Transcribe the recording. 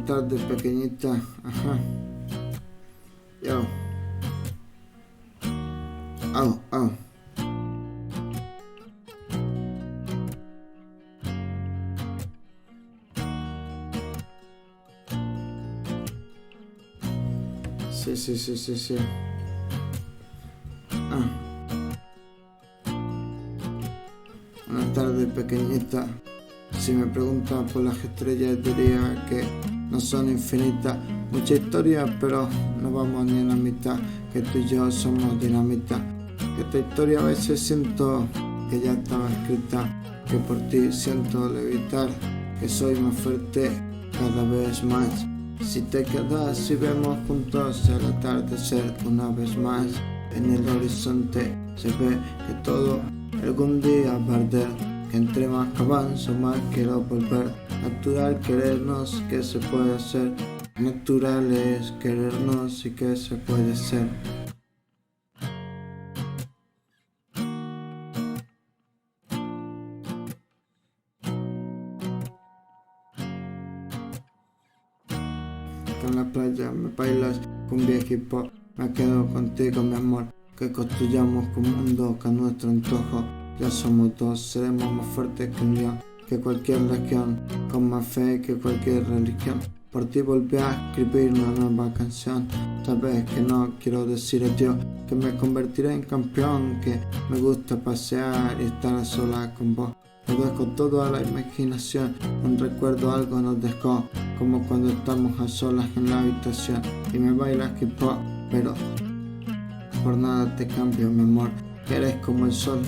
Una tarde pequeñita, ajá. Yo. Oh, oh. Sí, sí, sí, sí, sí. Una tarde pequeñita. Si me preguntan por las estrellas diría que no son infinitas. Mucha historia, pero no vamos ni a la mitad. Que tú y yo somos dinamita. Que esta historia a veces siento que ya estaba escrita. Que por ti siento levitar. Que soy más fuerte cada vez más. Si te quedas y vemos juntos el atardecer una vez más. En el horizonte se ve que todo algún día va a arder. Que entre más que avanzo más quiero volver. Natural querernos, que se puede hacer. Natural es querernos y que se puede ser. Que en la playa me bailas con viejo hip hop. Me quedo contigo mi amor. Que construyamos un mundo que a nuestro antojo. Ya somos dos, seremos más fuertes que un león, que cualquier legión, con más fe que cualquier religión. Por ti volví a escribir una nueva canción. Sabes que no quiero decir adiós, que me convertiré en campeón, que me gusta pasear y estar a solas con vos. Lo dejo todo a la imaginación, un recuerdo algo nos dejó, como cuando estamos a solas en la habitación y me bailas hip hop, pero por nada te cambio mi amor, que eres como el sol.